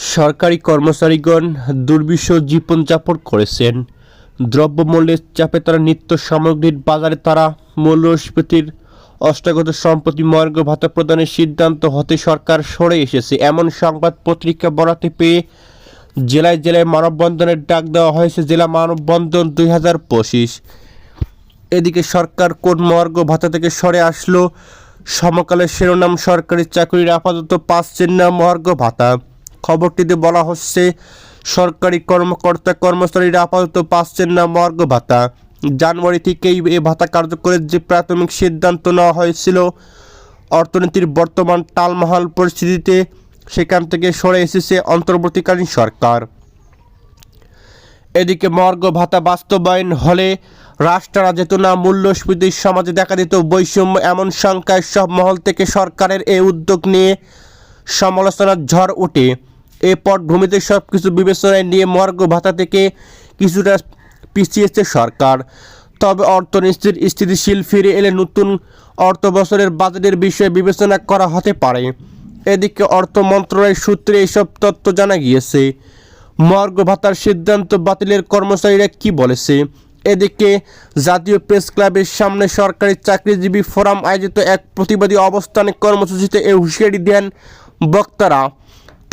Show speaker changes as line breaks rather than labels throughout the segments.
সরকারি কর্মচারীগণ দুর্বিষহ জীবনযাপন করেছেন। দ্রব্যমূল্যের চাপে তারা নিত্য সামগ্রীর বাজারে তারা মূল্যস্ফীতির অষ্টাগত সম্প্রতি মহার্ঘ ভাতা প্রদানের সিদ্ধান্ত হতে সরকার সরে এসেছে এমন সংবাদ পত্রিকা বরাতে পেয়ে জেলায় জেলায় মানববন্ধনের ডাক দেওয়া হয়েছে। জেলা মানববন্ধন 2025। এদিকে সরকার কোন মহার্ঘ ভাতা থেকে সরে আসলো? সমকালের শিরোনাম, সরকারি চাকরির আপাতত পাচ্ছেন না মহার্ঘ ভাতা। খবরটিতে বলা হচ্ছে সরকারি কর্মকর্তা কর্মচারীরা আপাতত পাচ্ছেন না মহার্ঘ ভাতা। জানুয়ারি থেকেই এ ভাতা কার্যকরের যে প্রাথমিক সিদ্ধান্ত নেওয়া হয়েছিল অর্থনীতির বর্তমান টালমহাল পরিস্থিতিতে সেখান থেকে সরে এসেছে অন্তর্বর্তীকালীন সরকার। এদিকে মহার্ঘ ভাতা বাস্তবায়ন হলে হ্রাস টানা যেত না মূল্যস্ফীতির, সমাজে দেখা দিত বৈষম্য, এমন শঙ্কায় সব মহল থেকে সরকারের এই উদ্যোগ নিয়ে সমালোচনার ঝড় ওঠে। এ পটভূমিতে সব কিছু বিবেচনায় নিয়ে মহার্ঘ ভাতা থেকে কিছুটা পিছিয়েছে সরকার। তবে অর্থনীতির স্থিতিশীল ফিরে এলে নতুন অর্থ বছরের বাজেটের বিষয়ে বিবেচনা করা হতে পারে। এদিকে অর্থ মন্ত্রণালয়ের সূত্রে এসব তথ্য জানা গিয়েছে। মহার্ঘ ভাতার সিদ্ধান্ত বাতিলের কর্মচারীরা কি বলেছে? এদিকে জাতীয় প্রেস ক্লাবের সামনে সরকারি চাকরিজীবী ফোরাম আয়োজিত এক প্রতিবাদী অবস্থানে কর্মসূচিতে এই হুঁশিয়ারি দেন বক্তারা।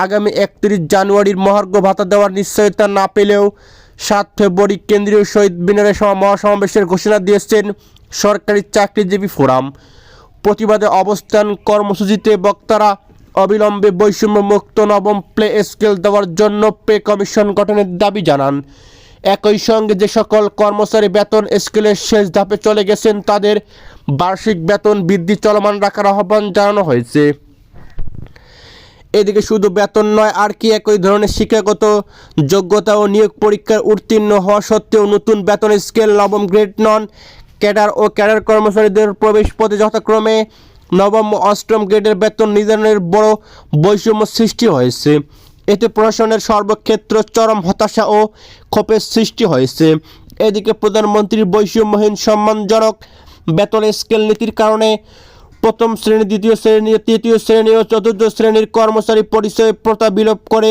আগামী 31 জানুয়ারির মহার্ঘ ভাতা দেওয়ার নিশ্চয়তা না পেলেও 7 ফেব্রুয়ারি কেন্দ্রীয় শহীদ মিনারে মহাসমাবেশের ঘোষণা দিয়েছেন সরকারি চাকরিজীবী ফোরাম। প্রতিবাদে অবস্থান কর্মসূচিতে বক্তারা অবিলম্বে বৈষম্যমুক্ত নবম পে স্কেল দেওয়ার জন্য পে কমিশন গঠনের দাবি জানান। একই সঙ্গে যে সকল কর্মচারী বেতন স্কেলের শেষ ধাপে চলে গেছেন তাদের বার্ষিক বেতন বৃদ্ধি চলমান রাখার আহ্বান জানানো হয়েছে। এদিকে শুধু বেতন নয়, আর কি একই ধরনের শিক্ষাগত যোগ্যতা ও নিয়োগ পরীক্ষার উত্তীর্ণ হওয়া সত্ত্বেও নতুন বেতন স্কেল নবম গ্রেড নন ক্যাডার ও ক্যাডার কর্মচারীদের প্রবেশ পথে যথাক্রমে নবম ও অষ্টম গ্রেডের বেতন নির্ধারণের বড় বৈষম্য সৃষ্টি হয়েছে। এতে প্রশাসনের সর্বক্ষেত্র চরম হতাশা ও ক্ষোভের সৃষ্টি হয়েছে। এদিকে প্রধানমন্ত্রীর বৈষম্যহীন সম্মানজনক বেতন স্কেল নীতির কারণে প্রথম শ্রেণী, দ্বিতীয় শ্রেণী, তৃতীয় শ্রেণী ও চতুর্থ শ্রেণীর কর্মচারী পরিচয় প্রথা বিলোপ করে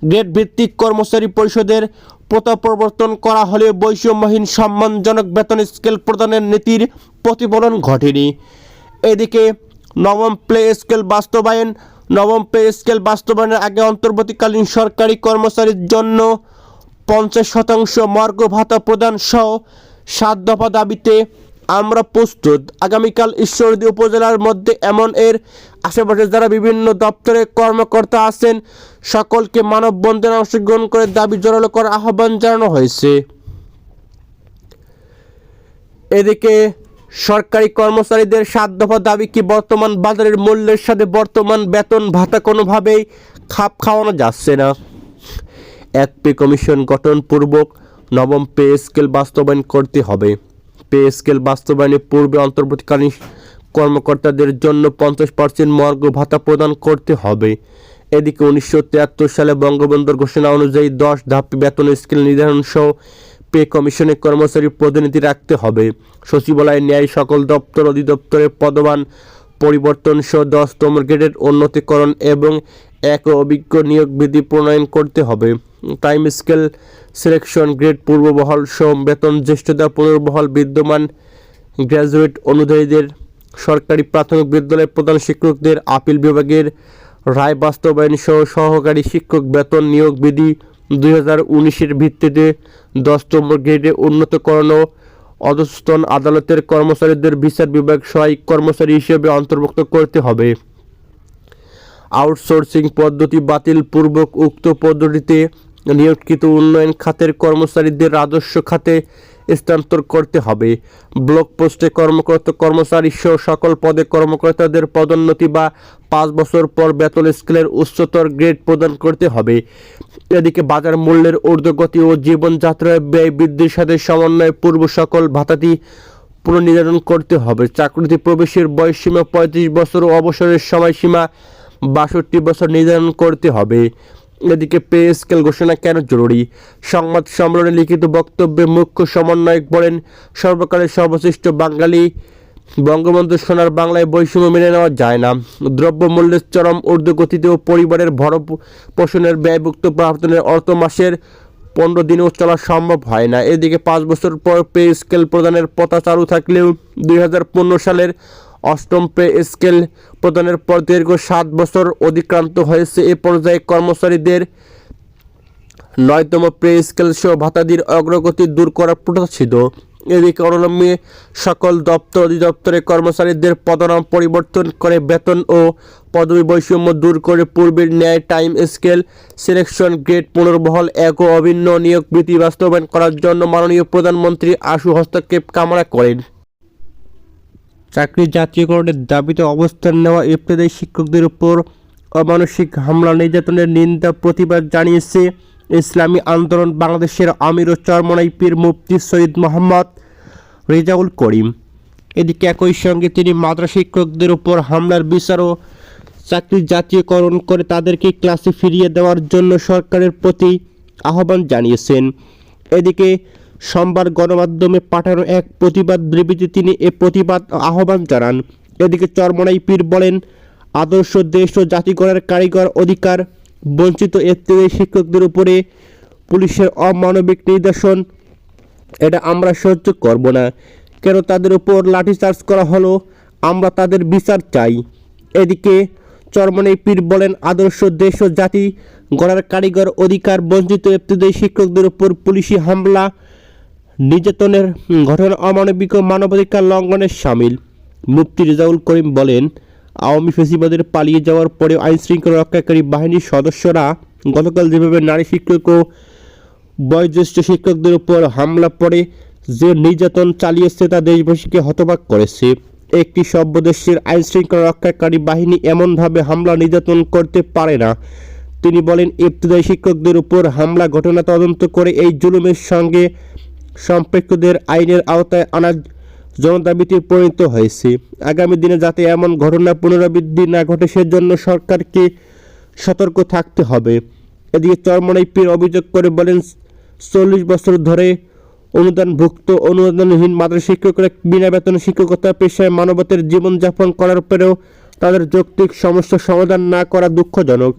গ্রেড ভিত্তিক কর্মচারী পরিষদের প্রথা প্রবর্তন করা হলেও বৈষম্যহীন সম্মানজনক বেতন স্কেল প্রদানের নীতির প্রতিফলন ঘটেনি। এদিকে নবম পে স্কেল বাস্তবায়নের আগে অন্তর্বর্তীকালীন সরকারি কর্মচারীর জন্য 50% মহার্ঘ ভাতা প্রদান সহ 7 দফা দাবিতে আমরা প্রস্তুত। আগামীকাল ঈশ্বরদী উপজেলার মধ্যে এমন এর আশেপাশে যারা বিভিন্ন দপ্তরে কর্মকর্তা আছেন সকলকে মানববন্ধনে অংশগ্রহণ করে দাবি জোরালো করার আহ্বান জানানো হয়েছে। এদিকে সরকারি কর্মচারীদের 7 দফা দাবি কি বর্তমান বাজারের মূল্যের সাথে বর্তমান বেতন ভাতা কোনোভাবেই খাপ খাওয়ানো যাচ্ছে না। এক পে কমিশন গঠনপূর্বক নবম পে স্কেল বাস্তবায়ন করতে হবে। পে স্কেল বাস্তবায়নের পূর্বে অন্তর্বর্তীকালীন কর্মকর্তাদের জন্য 50% মহার্ঘ ভাতা প্রদান করতে হবে। এদিকে 1973 সালে বঙ্গবন্ধুর ঘোষণা অনুযায়ী 10 ধাপে বেতন স্কেল নির্ধারণ সহ পে কমিশনে কর্মচারী প্রতিনিধি রাখতে হবে। সচিবালয় ন্যায় সকল দপ্তর অধিদপ্তরের পদমান পরিবর্তন সহ 10তম গ্রেডের উন্নতিকরণ এবং এক অভিজ্ঞ নিয়োগ বিধি প্রণয়ন করতে হবে। টাইম স্কেল সিলেকশন গ্রেড পূর্ববহাল সহ বেতন জ্যেষ্ঠতা পুনর্বহাল বিদ্যমান গ্র্যাজুয়েট অনুযায়ীদের সরকারি প্রাথমিক বিদ্যালয়ের প্রধান শিক্ষকদের আপিল বিভাগের রায় বাস্তবায়ন সহ সহকারী শিক্ষক বেতন নিয়োগ বিধি 2019-এর ভিত্তিতে 10তম গ্রেডে উন্নতকরণ ও অধস্তন আদালতের কর্মচারীদের বিচার বিভাগ সহায়ক কর্মচারী হিসেবে অন্তর্ভুক্ত করতে হবে। আউটসোর্সিং পদ্ধতি বাতিল পূর্বক উক্ত পদ্ধতিতে নিয়োগকৃত উন্নয়ন খাতের কর্মচারীদের রাজস্ব খাতে স্থানান্তর করতে হবে। ব্লক পোস্টে কর্মচারী সহ সকল পদে কর্মকর্তাদের পদোন্নতি বা 5 বছর পর বেতন স্কেলের উচ্চতর গ্রেড প্রদান করতে হবে। এদিকে বাজার মূল্যের ঊর্ধ্বগতি ও জীবনযাত্রার ব্যয় বৃদ্ধির সাথে সমন্বয়ে পূর্ব সকল ভাতাটি পুনর্নির্ধারণ করতে হবে। চাকরিতে প্রবেশের বয়সসীমা 35 বছর ও অবসরের সময়সীমা 62 বছর নির্ধারণ করতে হবে। এদিকে পে স্কেল ঘোষণা কেন জরুরি? সংবাদ সম্মেলনে লিখিত বক্তব্যে মুখ্য সমন্বয়ক বলেন, সর্বকালের সর্বশ্রেষ্ঠ বাঙালি বঙ্গবন্ধু সোনার বাংলায় বৈষম্য মেনে নেওয়া যায় না। দ্রব্যমূল্যের চরম ঊর্ধ্বগতিতে ও পরিবারের ভরণ পোষণের ব্যয়ভুক্ত প্রার্থনের অর্থ মাসের 15 দিনেও চলা সম্ভব হয় না। এদিকে 5 বছর পর পে স্কেল প্রদানের প্রথা চালু থাকলেও 2015 সালের 8ম পে স্কেল প্রদানের পর দীর্ঘ 7 বছর অতিক্রান্ত হয়েছে। এ পর্যায়ে কর্মচারীদের 9তম পে স্কেল সহ ভাতাদির অগ্রগতি দূর করার প্রথা ছিল। এদিকে অনলম্বে সকল দপ্তর অধিদপ্তরের কর্মচারীদের পদনাম পরিবর্তন করে বেতন ও পদবি বৈষম্য দূর করে পূর্বের ন্যায় টাইম স্কেল সিলেকশন গ্রেড পুনর্বহাল এক ও অভিন্ন নিয়োগ নীতি বাস্তবায়ন করার জন্য মাননীয় প্রধানমন্ত্রী আশু হস্তক্ষেপ কামনা করেন। চাকরি জাতীয়করণের দাবিতে অবস্থান নেওয়া ইবতেদায়ী শিক্ষকদের উপর অমানসিক হামলা নির্যাতনের নিন্দা প্রতিবাদ জানিয়েছে ইসলামী আন্দোলন বাংলাদেশের আমির ও চরমনাই পীর মুফতি সৈয়দ মোহাম্মদ রেজাউল করিম। এদিকে একই সঙ্গে তিনি মাদ্রাসা শিক্ষকদের উপর হামলার বিচার ও চাকরি জাতীয়করণ করে তাদেরকে ক্লাসে ফিরিয়ে দেওয়ার জন্য সরকারের প্রতি আহ্বান জানিয়েছেন। এদিকে সোমবার গণমাধ্যমে পাঠানো এক প্রতিবাদ বিবৃতিতে তিনি এ প্রতিবাদ আহ্বান জানান। এদিকে চরমনাই পীর বলেন, আদর্শ দেশ ও জাতি গড়ার কারিগর অধিকার বঞ্চিত ইবতেদায়ী শিক্ষকদের উপরে পুলিশের অমানবিক নির্যাতন এটা আমরা সহ্য করব না। কেন তাদের উপর লাঠিচার্জ করা হলো, আমরা তাদের বিচার চাই। এদিকে চরমনাই পীর বলেন, আদর্শ দেশ ও জাতি গড়ার কারিগর অধিকার বঞ্চিত ইবতেদায়ী শিক্ষকদের উপর পুলিশি হামলা নির্যাতনের ঘটনা অমানবিক ও মানবাধিকার লঙ্ঘনের শামিল। মুফতি রেজাউল করিম বলেন, আওয়ামী ফ্যাসিবাদের পালিয়ে যাওয়ার পরেও আইনশৃঙ্খলা রক্ষাকারী বাহিনীর সদস্যরা গতকাল যেভাবে নারী শিক্ষক ও বয়োজ্যেষ্ঠ শিক্ষকদের উপর হামলা পড়ে যে নির্যাতন চালিয়েছে তা দেশবাসীকে হতবাক করেছে। একটি সভ্য দেশের আইনশৃঙ্খলা রক্ষাকারী বাহিনী এমনভাবে হামলা নির্যাতন করতে পারে না। তিনি বলেন, ইবতেদায়ী শিক্ষকদের উপর হামলা ঘটনা তদন্ত করে এই জুলুমের সঙ্গে সম্পৃক্তদের আইনের আওতায় আনার জনদাবিতে পরিণত হয়েছে। আগামী দিনে যাতে এমন ঘটনা পুনরাবৃত্তি না ঘটে সেজন্য সরকারকে সতর্ক থাকতে হবে। এদিকে চরমনাই পীর অভিযোগ করে বলেন, 40 বছর ধরে অনুদানভুক্ত অনুদানহীন মাদ্রাসা শিক্ষকরা বিনা বেতনে শিক্ষকতা পেশায় মানবতার জীবনযাপন করার পরেও তাদের যৌক্তিক সমস্যার সমাধান না করা দুঃখজনক।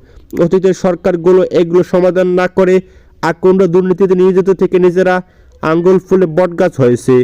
অতীতের সরকারগুলো এগুলো সমাধান না করে আকণ্ঠ দুর্নীতিতে নিয়োজিত থেকে নিজেরা আঙ্গুল ফুলে বটগাছ হয়েছে।